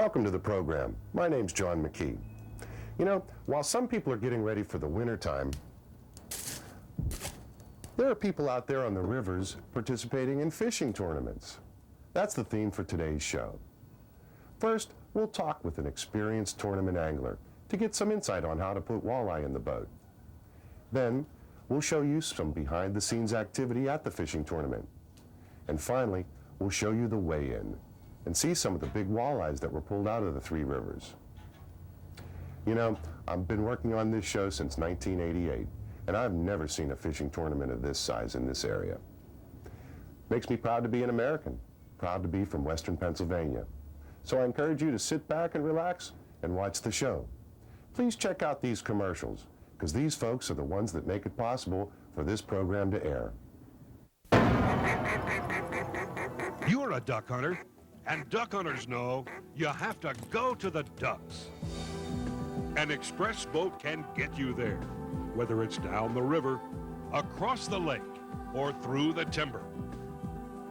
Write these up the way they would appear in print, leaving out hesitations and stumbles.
Welcome to the program. My name's John McKee. You know, while some people are getting ready for the winter time, there are people out there on the rivers participating in fishing tournaments. That's the theme for today's show. First, we'll talk with an experienced tournament angler to get some insight on how to put walleye in the boat. Then, we'll show you some behind-the-scenes activity at the fishing tournament. And finally, we'll show you the weigh-in and see some of the big walleyes that were pulled out of the three rivers. You know, I've been working on this show since 1988, and I've never seen a fishing tournament of this size in this area. Makes me proud to be an American, proud to be from Western Pennsylvania. So I encourage you to sit back and relax and watch the show. Please check out these commercials, because these folks are the ones that make it possible for this program to air. You're a duck hunter, and duck hunters know you have to go to the ducks. An express boat can get you there, whether it's down the river, across the lake, or through the timber.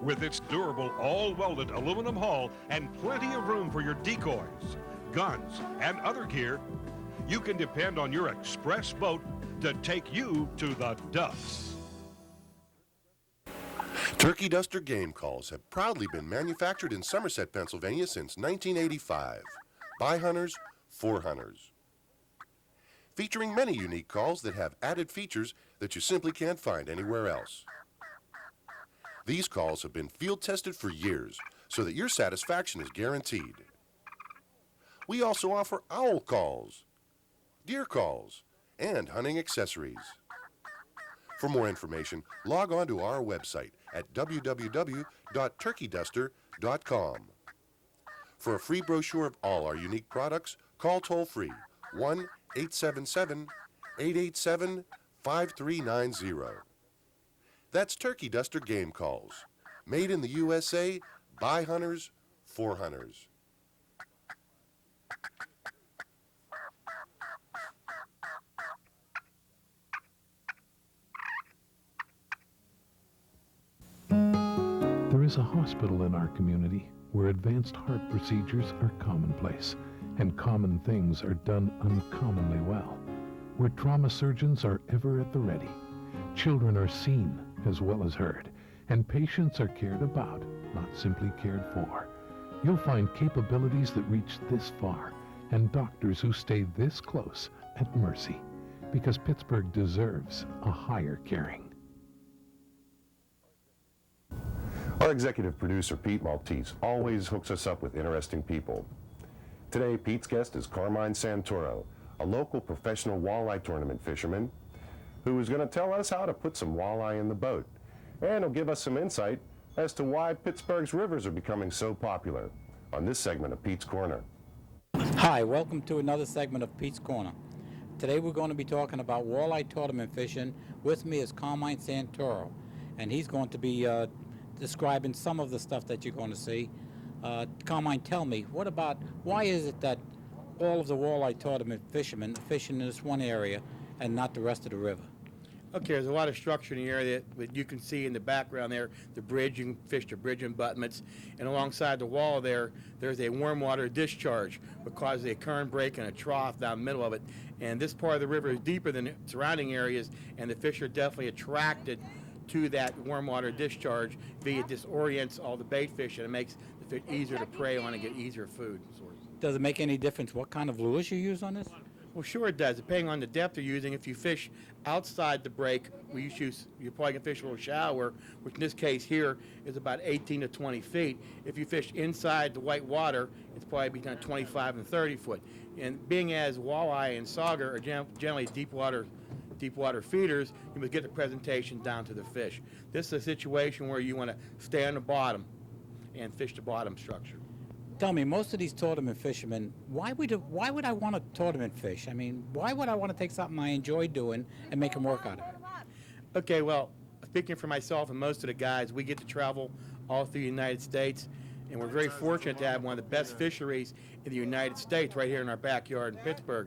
With its durable, all-welded aluminum hull and plenty of room for your decoys, guns, and other gear, you can depend on your express boat to take you to the ducks. Turkey Duster game calls have proudly been manufactured in Somerset, Pennsylvania since 1985. By hunters, for hunters. Featuring many unique calls that have added features that you simply can't find anywhere else. These calls have been field tested for years so that your satisfaction is guaranteed. We also offer owl calls, deer calls, and hunting accessories. For more information, log on to our website at www.turkeyduster.com. For a free brochure of all our unique products, call toll-free 1-877-887-5390. That's Turkey Duster game calls, made in the USA by hunters, for hunters. There is a hospital in our community where advanced heart procedures are commonplace and common things are done uncommonly well, where trauma surgeons are ever at the ready. Children are seen as well as heard, and patients are cared about, not simply cared for. You'll find capabilities that reach this far and doctors who stay this close at Mercy, because Pittsburgh deserves a higher caring. Our executive producer, Pete Maltese, always hooks us up with interesting people. Today, Pete's guest is Carmine Santoro, a local professional walleye tournament fisherman who is going to tell us how to put some walleye in the boat. And he'll give us some insight as to why Pittsburgh's rivers are becoming so popular on this segment of Pete's Corner. Hi, welcome to another segment of Pete's Corner. Today we're going to be talking about walleye tournament fishing. With me is Carmine Santoro, and he's going to be describing some of the stuff that you're going to see. Carmine, tell me, why is it that all of the walleye tournament fishermen are fishing in this one area and not the rest of the river? Okay, there's a lot of structure in the area that you can see in the background there. The bridge, you can fish the bridge abutments. And alongside the wall there's a warm water discharge, which causes a current break and a trough down the middle of it. And this part of the river is deeper than the surrounding areas, and the fish are definitely attracted to that warm water discharge via it disorients all the bait fish, and it makes the fish easier to prey on and get easier food source. Does it make any difference what kind of lures you use on this? Well, sure it does, depending on the depth you're using. If you fish outside the break, you probably can fish a little shallower, which in this case here is about 18 to 20 feet. If you fish inside the white water, it's probably between 25 and 30 foot. And being as walleye and sauger are generally deep water feeders, you must get the presentation down to the fish. This is a situation where you want to stay on the bottom and fish the bottom structure. Tell me, most of these tournament fishermen, why would I want to tournament fish? I mean, why would I want to take something I enjoy doing and make them work out of it? Okay, well, speaking for myself and most of the guys, we get to travel all through the United States, and we're very fortunate to have one of the best fisheries in the United States right here in our backyard in Pittsburgh.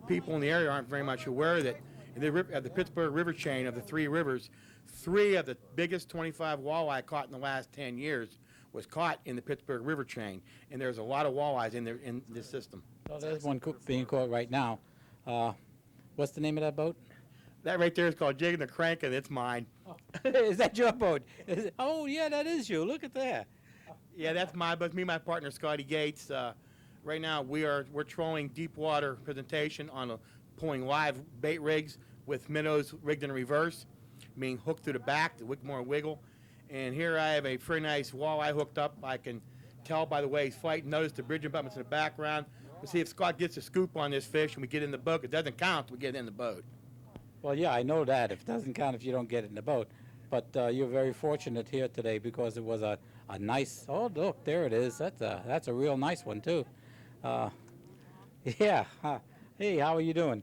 People in the area aren't very much aware that in the Pittsburgh River chain of the three rivers, 3 of the biggest 25 walleye caught in the last 10 years was caught in the Pittsburgh River chain, and there's a lot of walleyes in there in this system. So there's one being caught right now. What's the name of that boat? That right there is called Jigging the Crank, and it's mine. Is that your boat? Oh, yeah, that is you. Look at that. Yeah, that's my boat. Me and my partner Scotty Gates. Right now we're trolling deep water presentation on pulling live bait rigs with minnows rigged in reverse, meaning hooked through the back, the more wiggle. And here I have a very nice walleye hooked up. I can tell by the way he's fighting. Notice the bridge abutments in the background. We'll see if Scott gets a scoop on this fish and we get in the boat. It doesn't count till we get in the boat. Well, yeah, I know that. It doesn't count if you don't get it in the boat. But you're very fortunate here today because it was a nice, oh, look, there it is. That's a real nice one, too. Yeah. Hey, how are you doing?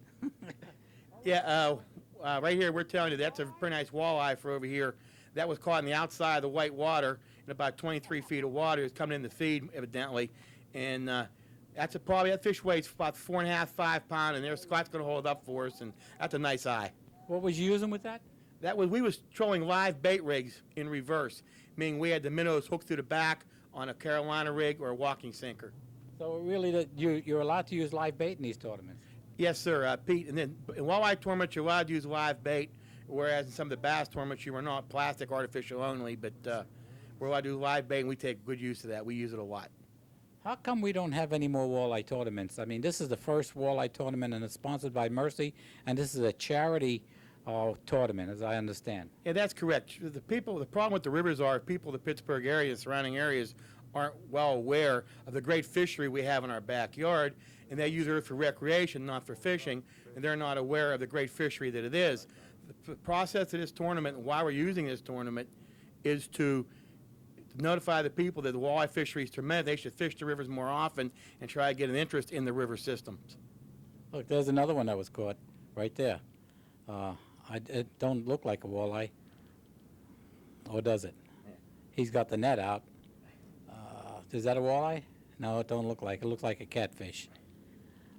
Yeah, right here we're telling you that's a pretty nice walleye for over here. That was caught on the outside of the white water in about 23 feet of water. It's coming in the feed, evidently. And that fish weighs about 4.5, 5 pounds, and there's Scott's going to hold it up for us, and that's a nice eye. What was you using with that? We was trolling live bait rigs in reverse, meaning we had the minnows hooked through the back on a Carolina rig or a walking sinker. So really, you're allowed to use live bait in these tournaments? Yes, sir, Pete. And then in walleye tournaments, you're allowed to use live bait, whereas in some of the bass tournaments, you are not plastic, artificial only. But we're allowed to do live bait, and we take good use of that. We use it a lot. How come we don't have any more walleye tournaments? I mean, this is the first walleye tournament, and it's sponsored by Mercy, and this is a charity tournament, as I understand. Yeah, that's correct. The problem with the rivers are people in the Pittsburgh area and surrounding areas aren't well aware of the great fishery we have in our backyard, and they use it for recreation, not for fishing, and they're not aware of the great fishery that it is. The process of this tournament and why we're using this tournament is to notify the people that the walleye fishery is tremendous. They should fish the rivers more often and try to get an interest in the river systems. Look, there's another one that was caught right there. It don't look like a walleye, or does it? He's got the net out. Is that a walleye? No, it don't look like it. It looks like a catfish.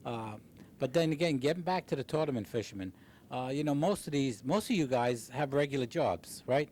But then again, getting back to the tournament fishermen, most of you guys have regular jobs, right?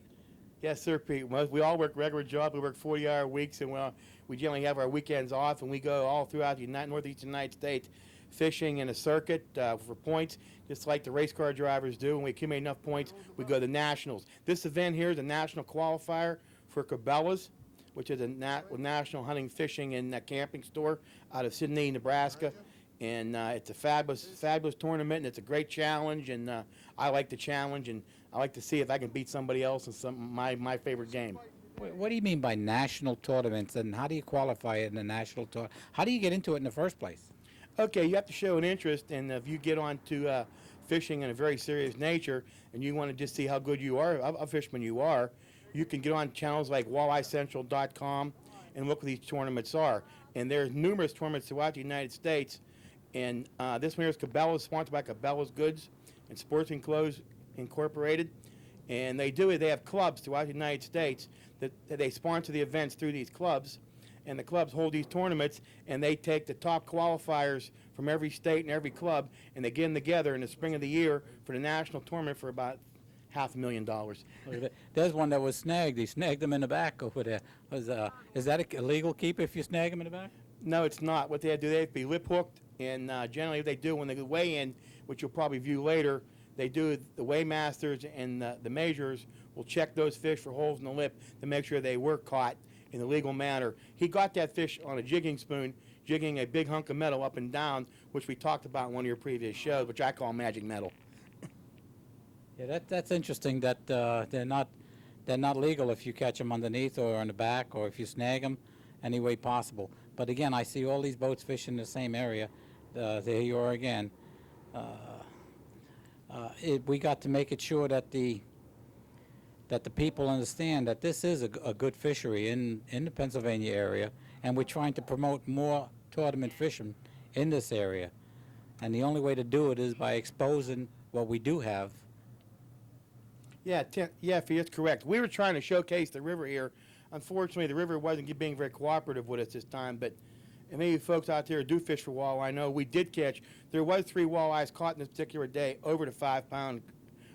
Yes, sir, Pete. We all work regular jobs. We work 40-hour weeks, and we generally have our weekends off, and we go all throughout the northeastern United States fishing in a circuit for points, just like the race car drivers do. When we accumulate enough points, we go to nationals. This event here is a national qualifier for Cabela's, which is a national hunting, fishing, and camping store out of Sidney, Nebraska. And it's a fabulous tournament, and it's a great challenge, and I like the challenge, and I like to see if I can beat somebody else in my favorite game. What do you mean by national tournaments, and how do you qualify in the national tournament? How do you get into it in the first place? Okay, you have to show an interest, and if you get on to fishing in a very serious nature, and you want to just see how good you are, a fisherman you are, you can get on channels like WalleyeCentral.com and look what these tournaments are. And there's numerous tournaments throughout the United States. And this one here is Cabela's, sponsored by Cabela's Goods and Sporting Clothes Incorporated. And they have clubs throughout the United States that they sponsor the events through these clubs. And the clubs hold these tournaments, and they take the top qualifiers from every state and every club, and they get them together in the spring of the year for the national tournament for about $500,000. There's one that was snagged. He snagged them in the back over there. Is that a legal keep if you snag them in the back? No, it's not. What they have to do, they have to be lip hooked, and generally what they do when they weigh in, which you'll probably view later, they do the weighmasters and the measurers will check those fish for holes in the lip to make sure they were caught in a legal manner. He got that fish on a jigging spoon, jigging a big hunk of metal up and down, which we talked about in one of your previous shows, which I call magic metal. Yeah, that's interesting that they're not legal if you catch them underneath or on the back or if you snag them any way possible. But again, I see all these boats fishing in the same area. There you are again. We got to make it sure that the people understand that this is a good fishery in the Pennsylvania area, and we're trying to promote more tournament fishing in this area. And the only way to do it is by exposing what we do have. Yeah, that's correct. We were trying to showcase the river here. Unfortunately, the river wasn't being very cooperative with us this time, but many folks out there do fish for walleye. I know we did catch. There was 3 walleyes caught in this particular day over 5 pounds.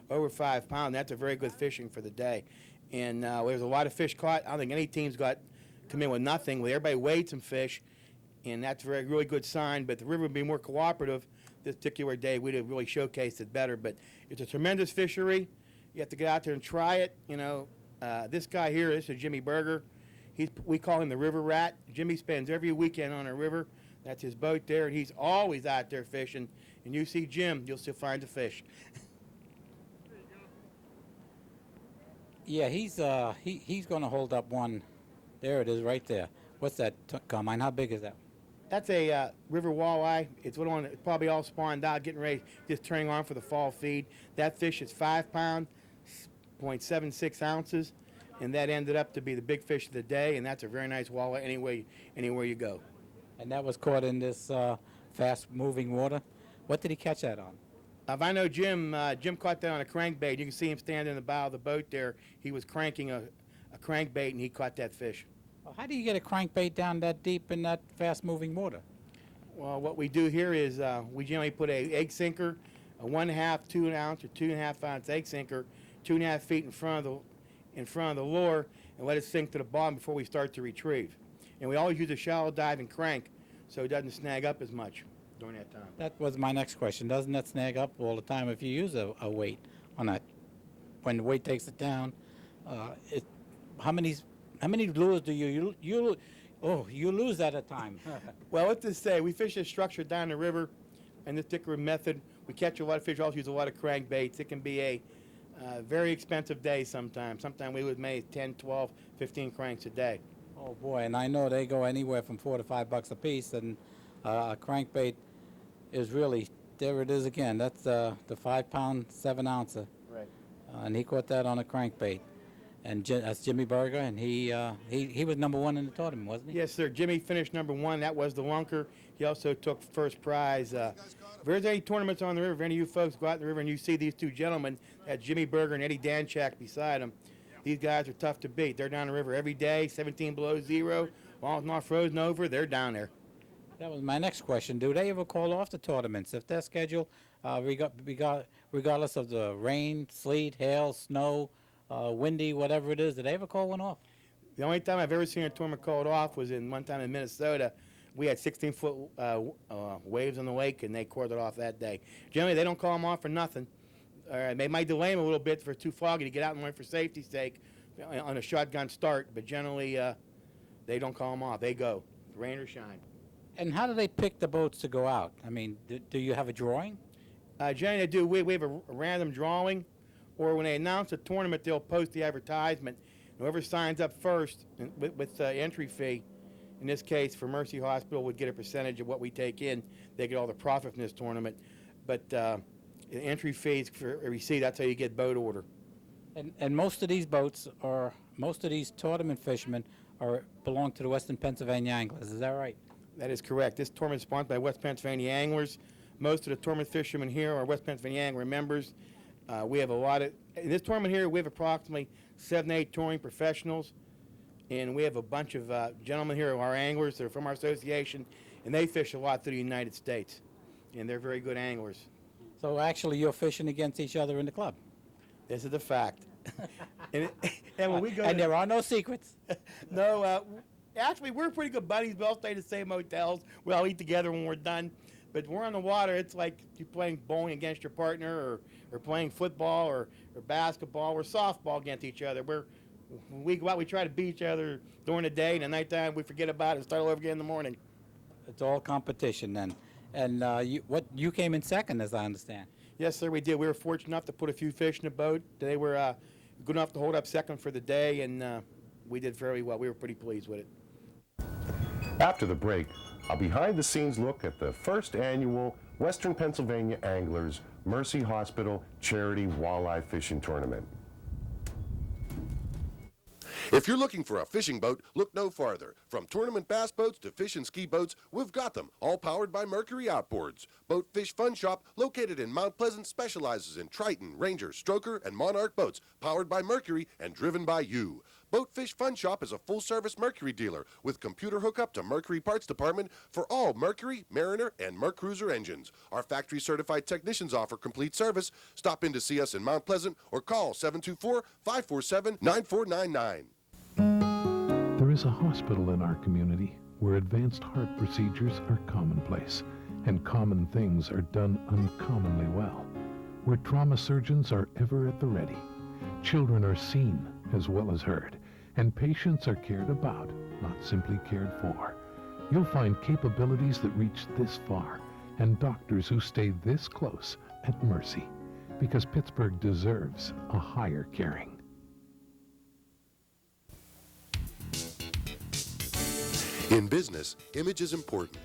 That's a very good fishing for the day. And there's a lot of fish caught. I don't think any team's got come in with nothing. Well, everybody weighed some fish, and that's a really good sign. But the river would be more cooperative this particular day. We'd have really showcased it better. But it's a tremendous fishery. You have to get out there and try it. You know, this guy here, this is Jimmy Berger. We call him the river rat. Jimmy spends every weekend on a river. That's his boat there, and he's always out there fishing. And you see Jim, you'll still find the fish. Yeah, he's going to hold up one. There it is, right there. What's that, Carmine? How big is that? That's a river walleye. It's one that's probably all spawned out, getting ready, just turning on for the fall feed. That fish is 5 pounds, 0.76 ounces, and that ended up to be the big fish of the day. And that's a very nice walleye anywhere you go. And that was caught in this fast-moving water. What did he catch that on? If I know Jim, Jim caught that on a crankbait. You can see him standing in the bow of the boat there. He was cranking a crankbait, and he caught that fish. Well, how do you get a crankbait down that deep in that fast-moving water? Well, what we do here is we generally put a egg sinker, a 1/2, 2 ounce or 2.5 ounce egg sinker, 2.5 feet in front of the lure, and let it sink to the bottom before we start to retrieve. And we always use a shallow diving crank, so it doesn't snag up as much during that time. That was my next question. Doesn't that snag up all the time if you use a weight on that? When the weight takes it down, how many lures do you lose at a time? Well, let's just say we fish this structure down the river, and this particular method, we catch a lot of fish. Also use a lot of crankbaits. It can be a very expensive day sometimes. Sometimes we would make 10, 12, 15 cranks a day. Oh boy, and I know they go anywhere from $4 to $5 a piece, and a crankbait is really, there it is again. That's the 5 pound, 7 ouncer. Right. And he caught that on a crankbait. And that's Jimmy Berger, and he was #1 in the tournament, wasn't he? Yes, sir. Jimmy finished #1. That was the lunker. He also took first prize. If there's any tournaments on the river, if any of you folks go out in the river and you see these two gentlemen, that's Jimmy Berger and Eddie Danchak beside them, these guys are tough to beat. They're down the river every day, 17 below zero. While it's not frozen over, they're down there. That was my next question. Do they ever call off the tournaments if they're scheduled, regardless of the rain, sleet, hail, snow, windy, whatever it is? Did they ever call one off? The only time I've ever seen a tournament called off was one time in Minnesota. We had 16-foot waves on the lake, and they called it off that day. Generally, they don't call them off for nothing. They might delay them a little bit if it's too foggy to get out and run for safety's sake on a shotgun start, but generally they don't call them off. They go, rain or shine. And how do they pick the boats to go out? I mean, do you have a drawing? Generally, they do. We have a random drawing, or when they announce a tournament, they'll post the advertisement. Whoever signs up first with the entry fee, in this case for Mercy Hospital, would get a percentage of what we take in. They get all the profit from this tournament. But the entry fees for a receipt, that's how you get boat order. And most of these boats most of these tournament fishermen belong to the Western Pennsylvania Anglers. Is that right? That is correct. This tournament is sponsored by West Pennsylvania Anglers. Most of the tournament fishermen here are West Pennsylvania Angler members. We have in this tournament here, we have approximately 7 to 8 touring professionals, and we have a bunch of gentlemen here who are anglers. They're from our association, and they fish a lot through the United States, and they're very good anglers. So actually, you're fishing against each other in the club. This is a fact. and when we go, and there are no secrets. No, actually, we're pretty good buddies. We all stay in the same hotels. We all eat together when we're done. But we're on the water, it's like you're playing bowling against your partner, or playing football, or basketball, or softball against each other. When we go out, we try to beat each other during the day, and at nighttime we forget about it and start all over again in the morning. It's all competition then. And you came in second, as I understand. Yes, sir, we did. We were fortunate enough to put a few fish in the boat. They were good enough to hold up second for the day, and we did very well. We were pretty pleased with it. After the break, a behind-the-scenes look at the first annual Western Pennsylvania Anglers Mercy Hospital Charity Walleye Fishing Tournament. If you're looking for a fishing boat, look no farther. From tournament bass boats to fish and ski boats, we've got them, all powered by Mercury Outboards. Boat Fish Fun Shop, located in Mount Pleasant, specializes in Triton, Ranger, Stroker, and Monarch boats, powered by Mercury and driven by you. Boat Fish Fun Shop is a full-service Mercury dealer with computer hookup to Mercury Parts Department for all Mercury, Mariner, and Mercruiser engines. Our factory-certified technicians offer complete service. Stop in to see us in Mount Pleasant or call 724-547-9499. There is a hospital in our community where advanced heart procedures are commonplace and common things are done uncommonly well, where trauma surgeons are ever at the ready. Children are seen as well as heard, and patients are cared about, not simply cared for. You'll find capabilities that reach this far and doctors who stay this close at Mercy, because Pittsburgh deserves a higher caring. In business, image is important.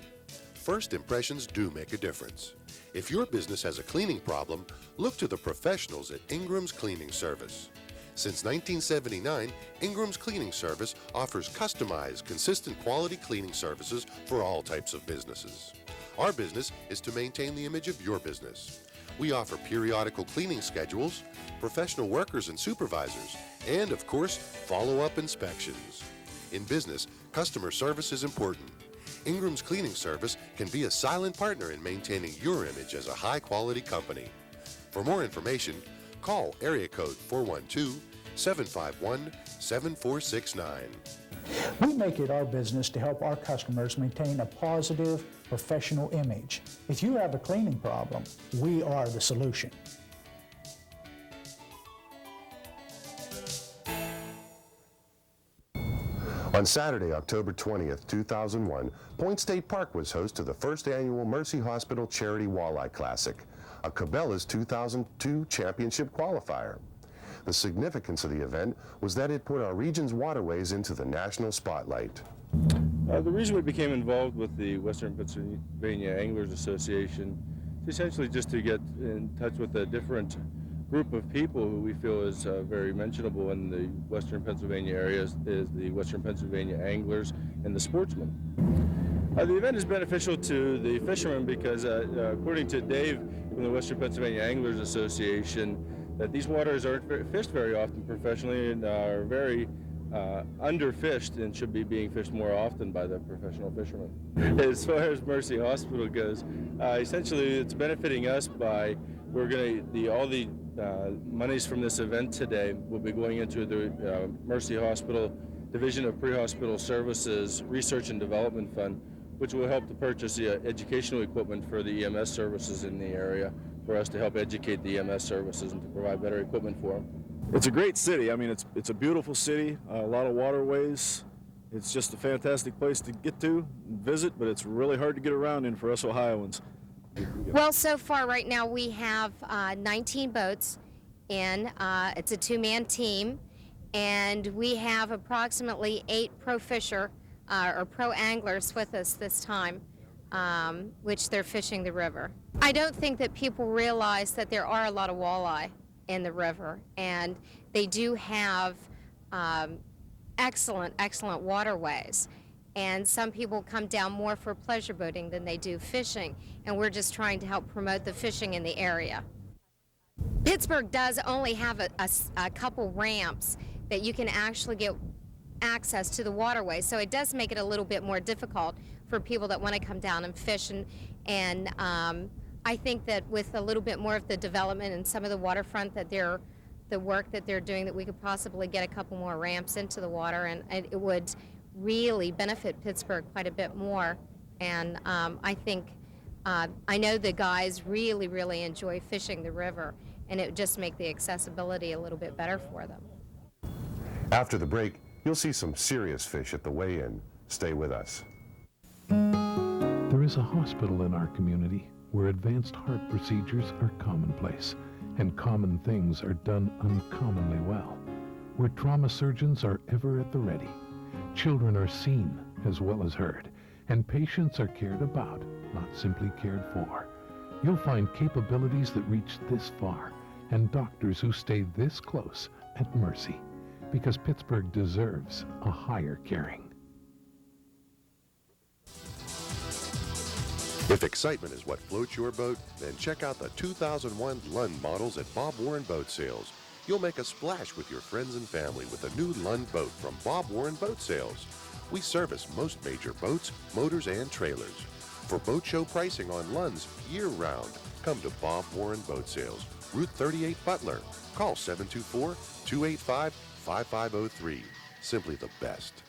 First impressions do make a difference. If your business has a cleaning problem, look to the professionals at Ingram's Cleaning Service. Since 1979, Ingram's Cleaning Service offers customized, consistent quality cleaning services for all types of businesses. Our business is to maintain the image of your business. We offer periodical cleaning schedules, professional workers and supervisors, and of course, follow-up inspections. In business, customer service is important. Ingram's Cleaning Service can be a silent partner in maintaining your image as a high-quality company. For more information, call area code 412-751-7469. We make it our business to help our customers maintain a positive, professional image. If you have a cleaning problem, we are the solution. On Saturday, October 20th, 2001, Point State Park was host to the first annual Mercy Hospital Charity Walleye Classic, a Cabela's 2002 championship qualifier. The significance of the event was that it put our region's waterways into the national spotlight. The reason we became involved with the Western Pennsylvania Anglers Association is essentially just to get in touch with a different group of people who we feel is very mentionable in the Western Pennsylvania areas, is the Western Pennsylvania anglers and the sportsmen. The event is beneficial to the fishermen because according to Dave from the Western Pennsylvania Anglers Association, that these waters aren't fished very often professionally and are very underfished and should be being fished more often by the professional fishermen. As far as Mercy Hospital goes, essentially it's benefiting us by all the monies from this event today will be going into the Mercy Hospital Division of Pre-Hospital Services Research and Development Fund, which will help to purchase the educational equipment for the EMS services in the area, for us to help educate the EMS services and to provide better equipment for them. It's a great city. I mean, it's a beautiful city, a lot of waterways. It's just a fantastic place to get to and visit, but it's really hard to get around in for us Ohioans. Well, so far right now we have 19 boats in. It's a two-man team, and we have approximately 8 pro fisher or pro anglers with us this time, which they're fishing the river. I don't think that people realize that there are a lot of walleye in the river, and they do have excellent waterways. And some people come down more for pleasure boating than they do fishing, and we're just trying to help promote the fishing in the area. Pittsburgh does only have a couple ramps that you can actually get access to the waterway, so it does make it a little bit more difficult for people that want to come down and fish. And I think that with a little bit more of the development and some of the waterfront the work that they're doing, that we could possibly get a couple more ramps into the water, and it would really benefit Pittsburgh quite a bit more. And I think, I know the guys really enjoy fishing the river, and it would just make the accessibility a little bit better for them. After the break, you'll see some serious fish at the weigh-in. Stay with us. There is a hospital in our community where advanced heart procedures are commonplace and common things are done uncommonly well, where trauma surgeons are ever at the ready. Children are seen as well as heard, and patients are cared about, not simply cared for. You'll find capabilities that reach this far and doctors who stay this close at Mercy, because Pittsburgh deserves a higher caring. If excitement is what floats your boat, then check out the 2001 Lund models at Bob Warren Boat Sales. You'll make a splash with your friends and family with a new Lund boat from Bob Warren Boat Sales. We service most major boats, motors, and trailers. For boat show pricing on Lunds year-round, come to Bob Warren Boat Sales, Route 38 Butler. Call 724-285-5503. Simply the best.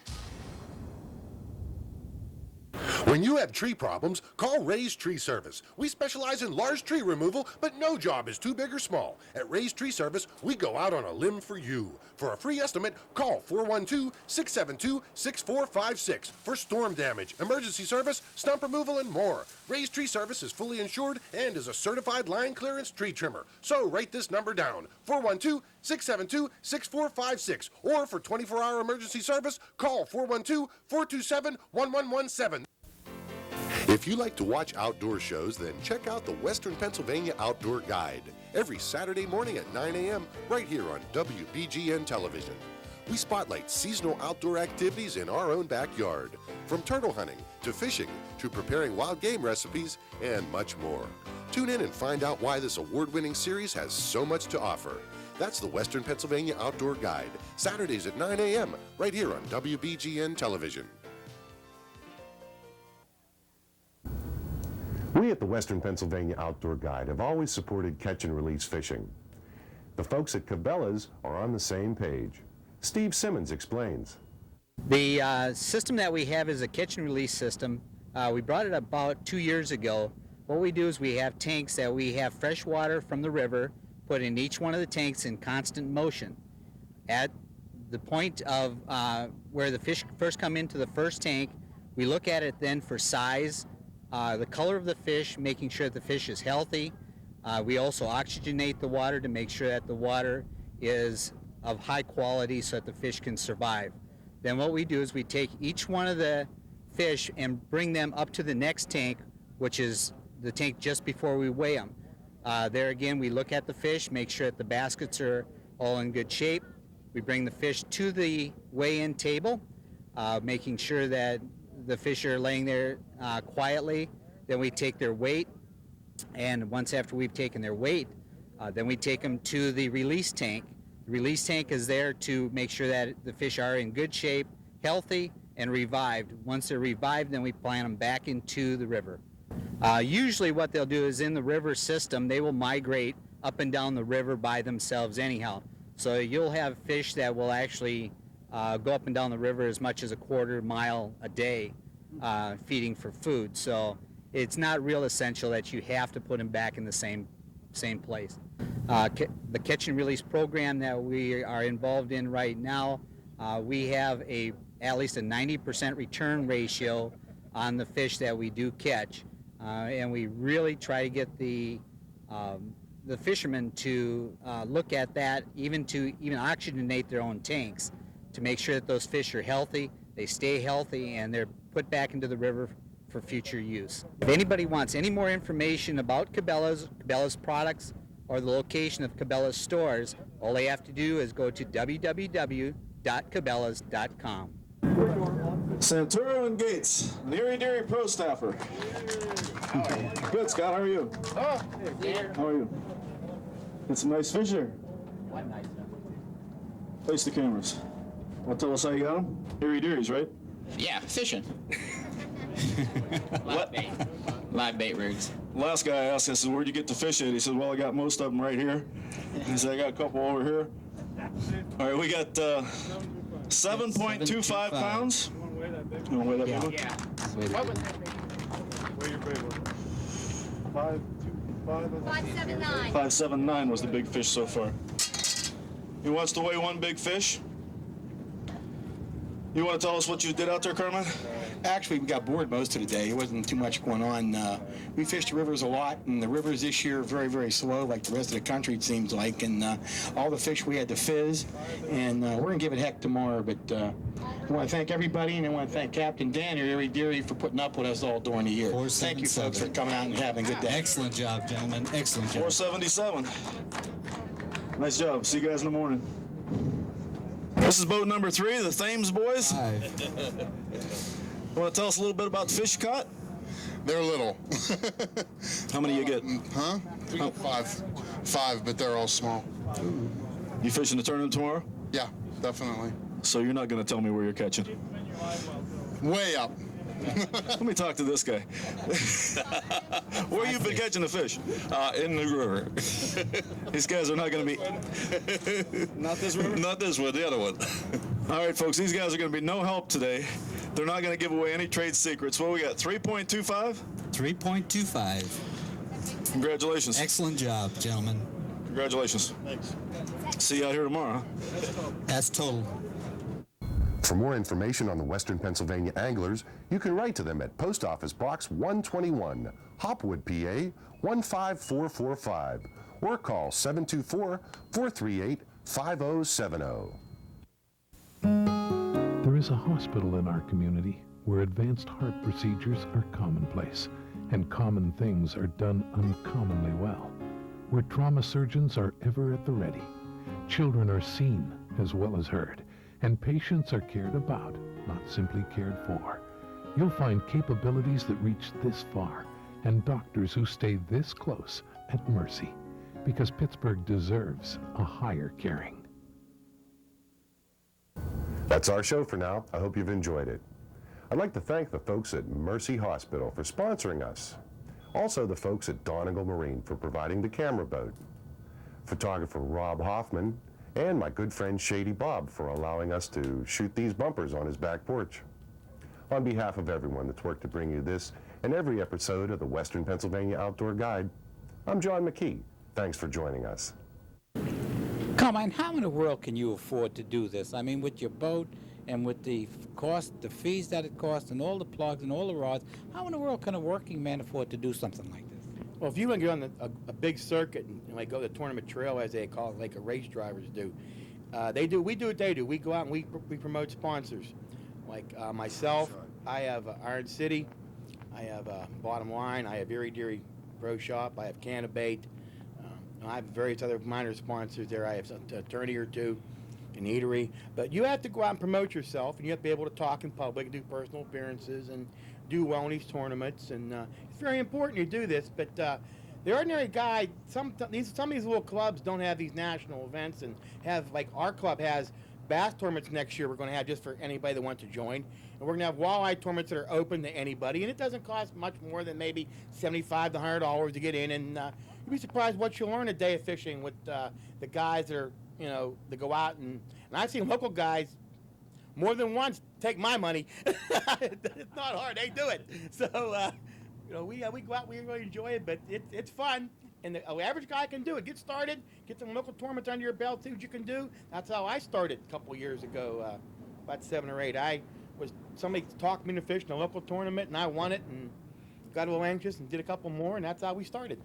When you have tree problems, call Ray's Tree Service. We specialize in large tree removal, but no job is too big or small. At Ray's Tree Service, we go out on a limb for you. For a free estimate, call 412-672-6456 for storm damage, emergency service, stump removal, and more. Ray's Tree Service is fully insured and is a certified line clearance tree trimmer. So write this number down, 412-672-6456, or for 24-hour emergency service, call 412-427-1117. If you like to watch outdoor shows, then check out the Western Pennsylvania Outdoor Guide every Saturday morning at 9 a.m. right here on WBGN television. We spotlight seasonal outdoor activities in our own backyard, from turtle hunting to fishing to preparing wild game recipes and much more. Tune in and find out why this award-winning series has so much to offer. That's the Western Pennsylvania Outdoor Guide, Saturdays at 9 a.m. right here on WBGN television. We at the Western Pennsylvania Outdoor Guide have always supported catch and release fishing. The folks at Cabela's are on the same page. Steve Simmons explains. The system that we have is a catch and release system. We brought it about 2 years ago. What we do is we have tanks that we have fresh water from the river put in each one of the tanks in constant motion. At the point of where the fish first come into the first tank, we look at it then for size, the color of the fish, making sure that the fish is healthy. We also oxygenate the water to make sure that the water is of high quality so that the fish can survive. Then what we do is we take each one of the fish and bring them up to the next tank, which is the tank just before we weigh them. There again, we look at the fish, make sure that the baskets are all in good shape. We bring the fish to the weigh-in table, making sure that the fish are laying there quietly. Then we take their weight, and once after we've taken their weight, then we take them to the release tank. The release tank is there to make sure that the fish are in good shape, healthy, and revived. Once they're revived, then we plant them back into the river. Usually what they'll do is in the river system, they will migrate up and down the river by themselves anyhow. So you'll have fish that will actually go up and down the river as much as a quarter mile a day feeding for food. So it's not real essential that you have to put them back in the same place. The catch and release program that we are involved in right now, we have at least a 90% return ratio on the fish that we do catch. And we really try to get the fishermen to look at that, even oxygenate their own tanks to make sure that those fish are healthy, they stay healthy, and they're put back into the river for future use. If anybody wants any more information about Cabela's products, or the location of Cabela's stores, all they have to do is go to www.cabela's.com. Santoro and Gates, Neary Deary Pro Staffer. Good, Scott, how are you? How are you? Get some nice fish there. Face the cameras. Want to tell us how you got them? Neary Dearies, right? Yeah, fishing. What? Live bait rigs. Last guy I asked, I said, where'd you get the fish at? He said, well, I got most of them right here. He said, I got a couple over here. All right, we got 7.25 pounds. You want to weigh that big one? Yeah. Weigh your big one. 579. 579 was the big fish so far. Who wants to weigh one big fish? You want to tell us what you did out there, Carmine? Actually, we got bored most of the day. It wasn't too much going on. We fished the rivers a lot, and the rivers this year are very, very slow, like the rest of the country, it seems like. And all the fish we had to fizz, and we're going to give it heck tomorrow. But I want to thank everybody, and I want to thank Captain Dan or Erie Deary for putting up with us all during the year. Thank you, folks, for coming out and having a good day. Excellent job, gentlemen. Excellent job. 477. Nice job. See you guys in the morning. This is boat number 3, the Thames boys. Want to tell us a little bit about the fish you caught? They're little. How many you get? Huh? We got five, but they're all small. You fishing the tournament tomorrow? Yeah, definitely. So you're not going to tell me where you're catching? Way up. Let me talk to this guy. Where you been catching the fish? In the river. These guys are not going to be... Not this river? Not this one, the other one. All right, folks, these guys are going to be no help today. They're not going to give away any trade secrets. What we got, 3.25? 3.25. Congratulations. Excellent job, gentlemen. Congratulations. Thanks. See you out here tomorrow. That's total. For more information on the Western Pennsylvania anglers, you can write to them at Post Office Box 121, Hopwood, PA 15445, or call 724-438-5070. There is a hospital in our community where advanced heart procedures are commonplace and common things are done uncommonly well, where trauma surgeons are ever at the ready. Children are seen as well as heard, and patients are cared about, not simply cared for. You'll find capabilities that reach this far and doctors who stay this close at Mercy, because Pittsburgh deserves a higher caring. That's our show for now. I hope you've enjoyed it. I'd like to thank the folks at Mercy Hospital for sponsoring us. Also the folks at Donegal Marine for providing the camera boat. Photographer Rob Hoffman, and my good friend Shady Bob for allowing us to shoot these bumpers on his back porch. On behalf of everyone that's worked to bring you this and every episode of the Western Pennsylvania Outdoor Guide, I'm John McKee. Thanks for joining us. Carmine, how in the world can you afford to do this? I mean, with your boat and with the cost, the fees that it costs, and all the plugs and all the rods, how in the world can a working man afford to do something like this? Well, if you want to get on a big circuit and like go to the tournament trail, as they call it, like a race drivers do, we do what they do. We go out and we promote sponsors. Like myself, I have Iron City, I have Bottom Line, I have Erie Deary Pro Shop, I have Canabate, I have various other minor sponsors there. I have an attorney or two, an eatery. But you have to go out and promote yourself, and you have to be able to talk in public and do personal appearances and do well in these tournaments. And it's very important you do this. But the ordinary guy, some of these little clubs don't have these national events and have, like our club has bass tournaments next year we're going to have just for anybody that wants to join. And we're going to have walleye tournaments that are open to anybody. And it doesn't cost much more than maybe $75 to $100 to get in. And you'd be surprised what you'll learn a day of fishing with the guys that are, that go out. And I've seen local guys more than once take my money. It's not hard. They do it. So, we go out, we really enjoy it, but it's fun. And the average guy can do it. Get started, get some local tournaments under your belt, see what you can do. That's how I started a couple years ago, about 7 or 8. Somebody talked me into fishing a local tournament, and I won it, and got a little anxious and did a couple more, and that's how we started.